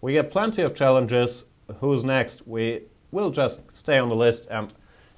We get plenty of challenges. Who's next? We will just stay on the list and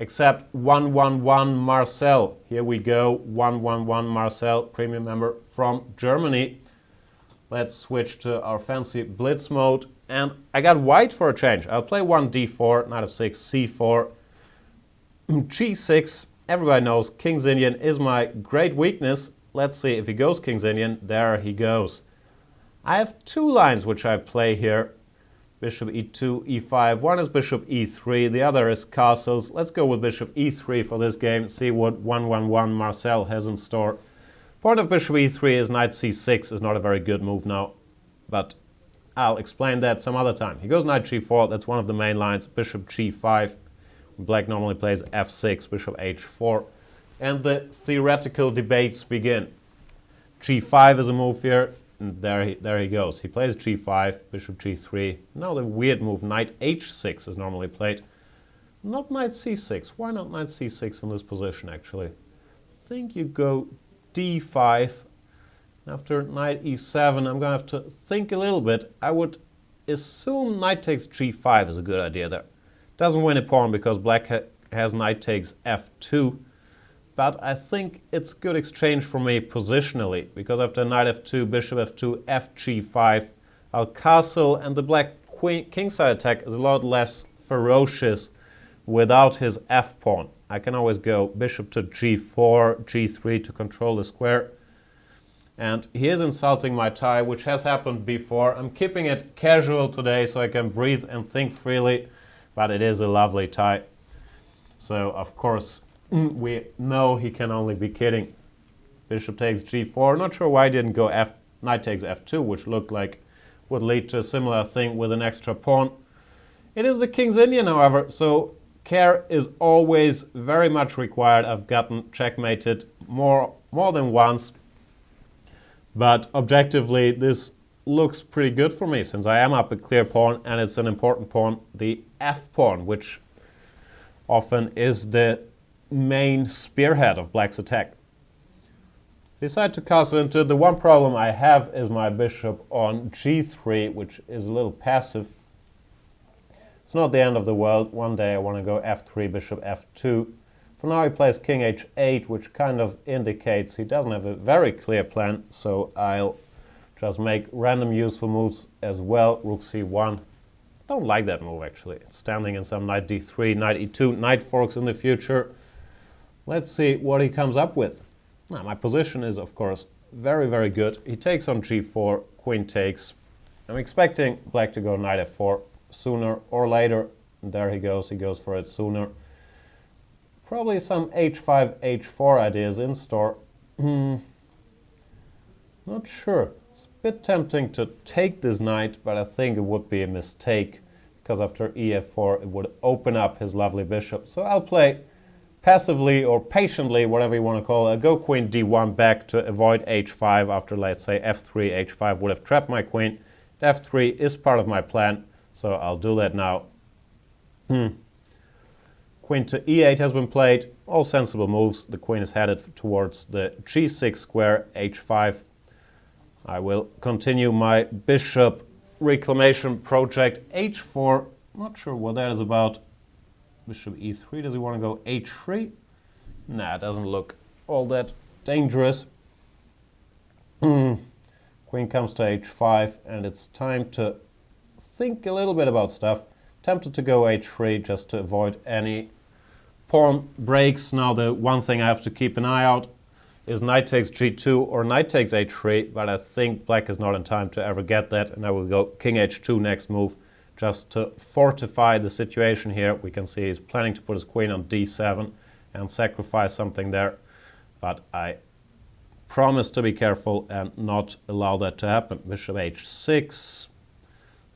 accept 111Marcel. Here we go, 111Marcel, premium member from Germany. Let's switch to our fancy Blitz mode. And I got white for a change. I'll play one d4, knight f6, c4, g6. Everybody knows King's Indian is my great weakness. Let's see if he goes King's Indian. There he goes. I have two lines which I play here. Bishop e2, e5. One is bishop e3, the other is castles. Let's go with bishop e3 for this game, see what 111Marcel has in store. Point of bishop e3 is knight c6 is not a very good move now, but I'll explain that some other time. He goes knight g4, that's one of the main lines. Bishop g5. Black normally plays f6, bishop h4. And the theoretical debates begin. g5 is a move here. And there he goes. He plays g5, bishop g3. Now the weird move, knight h6 is normally played. Not knight c6. Why not knight c6 in this position, actually? I think you go d5. After knight e7, I'm going to have to think a little bit. I would assume knight takes g5 is a good idea there. Doesn't win a pawn because black has knight takes f2. But I think it's good exchange for me positionally, because after knight f2, bishop f2, fg5, I'll castle, and the black kingside attack is a lot less ferocious without his f-pawn. I can always go bishop to g4, g3 to control the square. And he is insulting my tie, which has happened before. I'm keeping it casual today so I can breathe and think freely, but it is a lovely tie. So, of course, we know he can only be kidding. Bishop takes g4. Not sure why I didn't go knight takes f2, which looked like would lead to a similar thing with an extra pawn. It is the King's Indian, however, so care is always very much required. I've gotten checkmated more than once. But objectively, this looks pretty good for me, since I am up a clear pawn, and it's an important pawn, the f-pawn, which often is the main spearhead of black's attack. Decide to castle into it. The one problem I have is my bishop on g3, which is a little passive. It's not the end of the world. One day I want to go f3, bishop f2. For now he plays king h8, which kind of indicates he doesn't have a very clear plan, so I'll just make random useful moves as well. Rook c1. Don't like that move, actually. It's standing in some knight d3, knight e2, knight forks in the future. Let's see what he comes up with. Now, my position is, of course, very, very good. He takes on g4, queen takes. I'm expecting black to go knight f4 sooner or later. And there he goes for it sooner. Probably some h5, h4 ideas in store. Not sure. It's a bit tempting to take this knight, but I think it would be a mistake, because after ef4 it would open up his lovely bishop. So I'll play passively or patiently, whatever you want to call it. I'll go queen d1 back to avoid h5 after, let's say, f3, h5 would have trapped my queen. f3 is part of my plan, so I'll do that now. Queen to e8 has been played. All sensible moves. The queen is headed towards the g6 square, h5. I will continue my bishop reclamation project. h4, not sure what that is about. Bishop e3, does he want to go h3? Nah, it doesn't look all that dangerous. Queen comes to h5, and it's time to think a little bit about stuff. Tempted to go h3 just to avoid any pawn breaks. Now the one thing I have to keep an eye out is knight takes g2 or knight takes h3, but I think black is not in time to ever get that, and I will go king h2 next move just to fortify the situation here. We can see he's planning to put his queen on d7 and sacrifice something there, but I promise to be careful and not allow that to happen. Bishop h6.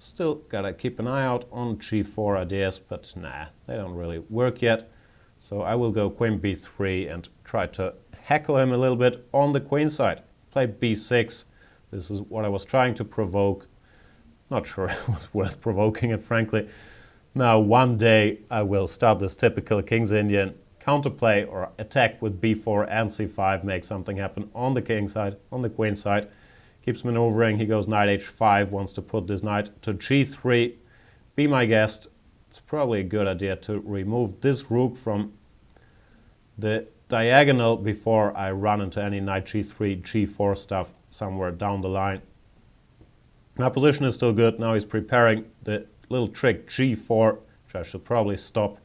Still gotta keep an eye out on g4 ideas, but nah, they don't really work yet. So I will go queen b3 and try to heckle him a little bit on the queen side. Play b6. This is what I was trying to provoke. Not sure it was worth provoking it, frankly. Now, one day I will start this typical King's Indian counterplay or attack with b4 and c5, make something happen on the king side, on the queen side. keeps maneuvering. He goes knight h5, wants to put this knight to g3. Be my guest. It's probably a good idea to remove this rook from the diagonal before I run into any knight g3, g4 stuff somewhere down the line. My position is still good. Now he's preparing the little trick g4, which I should probably stop,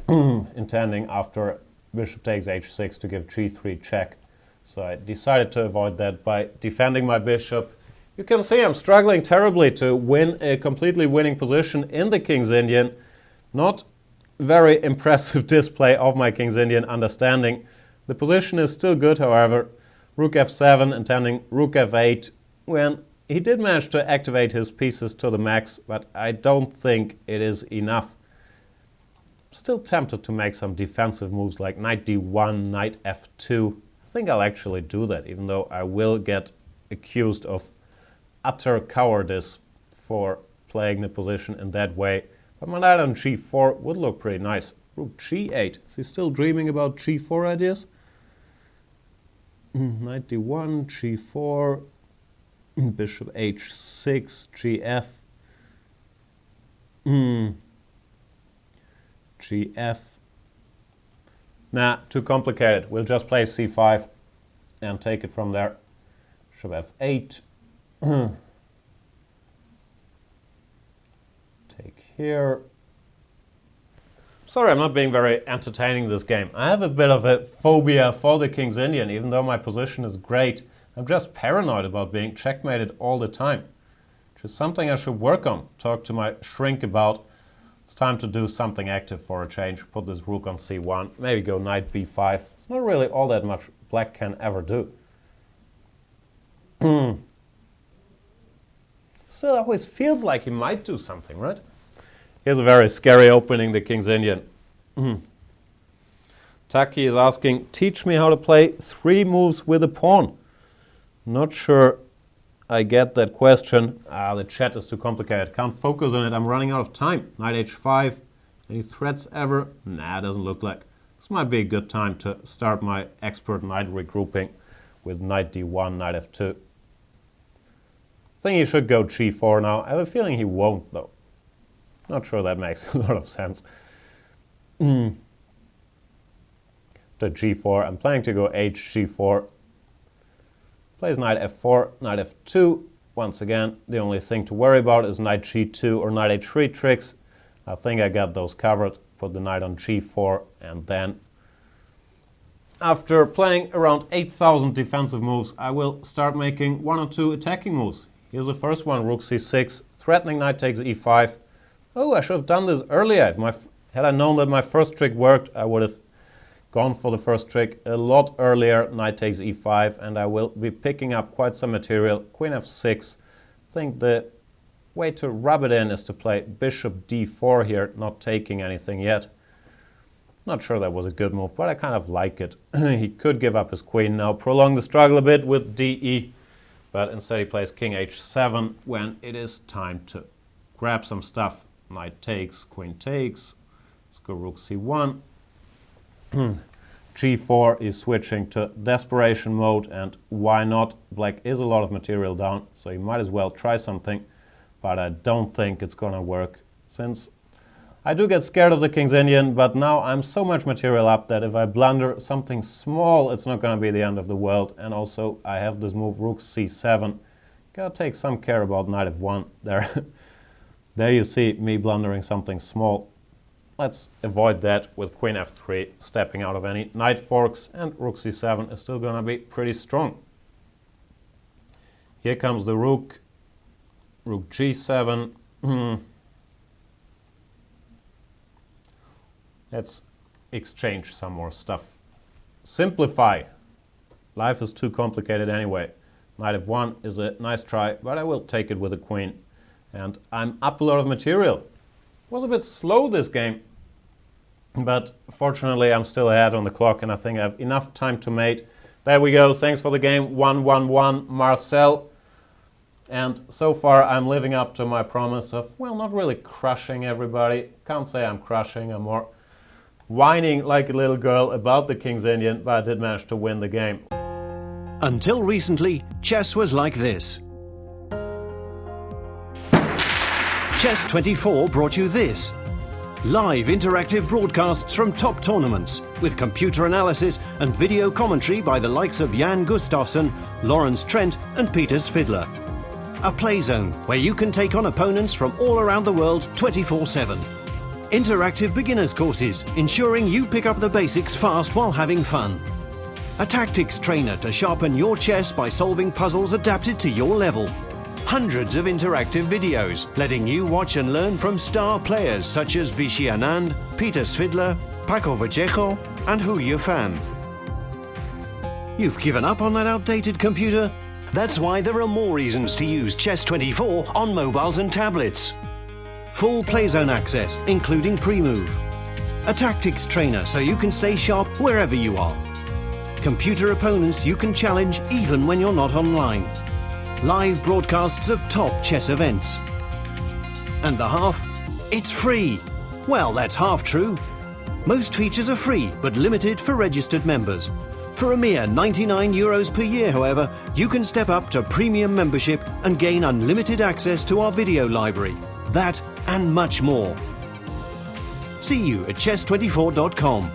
intending after bishop takes h6 to give g3 check. So I decided to avoid that by defending my bishop. You can see I'm struggling terribly to win a completely winning position in the King's Indian. Not very impressive display of my King's Indian understanding. The position is still good, however. Rook f7, intending rook f8, when he did manage to activate his pieces to the max, but I don't think it is enough. Still tempted to make some defensive moves like knight d1, knight f2. I think I'll actually do that, even though I will get accused of utter cowardice for playing the position in that way. But my knight on g4 would look pretty nice. Rook g8. Is he still dreaming about g4 ideas? Knight d1, g4, bishop h6, gf. Gf. Nah, too complicated. We'll just play c5 and take it from there. Bishop f8. Take here. Sorry, I'm not being very entertaining this game. I have a bit of a phobia for the King's Indian, even though my position is great. I'm just paranoid about being checkmated all the time, which is something I should work on, talk to my shrink about. It's time to do something active for a change. Put this rook on c1, maybe go knight b5. It's not really all that much black can ever do. Still always feels like he might do something, right? Here's a very scary opening, the King's Indian. Taki is asking, teach me how to play 3 moves with a pawn. Not sure I get that question. The chat is too complicated. Can't focus on it. I'm running out of time. Knight h5. Any threats ever? Nah, doesn't look like. This might be a good time to start my expert knight regrouping with knight d1, knight f2. I think he should go g4 now. I have a feeling he won't, though. Not sure that makes a lot of sense. To g4. I'm planning to go hg4. Plays knight f4, knight f2. Once again, the only thing to worry about is knight g2 or knight h3 tricks. I think I got those covered. Put the knight on g4, and then after playing around 8,000 defensive moves, I will start making 1 or 2 attacking moves. Here's the first one, rook c6, threatening knight takes e5. Oh, I should have done this earlier. Had I known that my first trick worked, I would have gone for the first trick a lot earlier. Knight takes e5, and I will be picking up quite some material. Queen f6. I think the way to rub it in is to play bishop d4 here, not taking anything yet. Not sure that was a good move, but I kind of like it. He could give up his queen now, prolong the struggle a bit with de, but instead he plays king h7 when it is time to grab some stuff. Knight takes, queen takes. Let's go rook c1. g4 is switching to desperation mode, and why not? Black is a lot of material down, so you might as well try something, but I don't think it's gonna work, since I do get scared of the King's Indian, but now I'm so much material up that if I blunder something small, it's not gonna be the end of the world. And also I have this move rook c7. Gotta take some care about knight f1 there. There you see me blundering something small. Let's avoid that with queen f3, stepping out of any knight forks, and rook c7 is still gonna be pretty strong. Here comes the rook. Rook g7. Let's exchange some more stuff. Simplify. Life is too complicated anyway. Knight f1 is a nice try, but I will take it with a queen. And I'm up a lot of material. Was a bit slow this game, but fortunately I'm still ahead on the clock, and I think I have enough time to mate. There we go. Thanks for the game, 111Marcel. And so far I'm living up to my promise of, well, not really crushing everybody. Can't say I'm crushing, I'm more whining like a little girl about the King's Indian, but I did manage to win the game. Until recently, chess was like this. Chess24 brought you this. Live interactive broadcasts from top tournaments with computer analysis and video commentary by the likes of Jan Gustafsson, Lawrence Trent and Peter Svidler. A play zone where you can take on opponents from all around the world 24/7. Interactive beginners courses ensuring you pick up the basics fast while having fun. A tactics trainer to sharpen your chess by solving puzzles adapted to your level. Hundreds of interactive videos letting you watch and learn from star players such as Vichy Anand, Peter Svidler, Paco Vallejo and Hu Yifan. You've given up on that outdated computer? That's why there are more reasons to use Chess24 on mobiles and tablets. Full playzone access, including pre-move. A tactics trainer so you can stay sharp wherever you are. Computer opponents you can challenge even when you're not online. Live broadcasts of top chess events. And the half? It's free. Well, that's half true. Most features are free, but limited for registered members. For a mere €99 per year, however, you can step up to premium membership and gain unlimited access to our video library. That and much more. See you at chess24.com.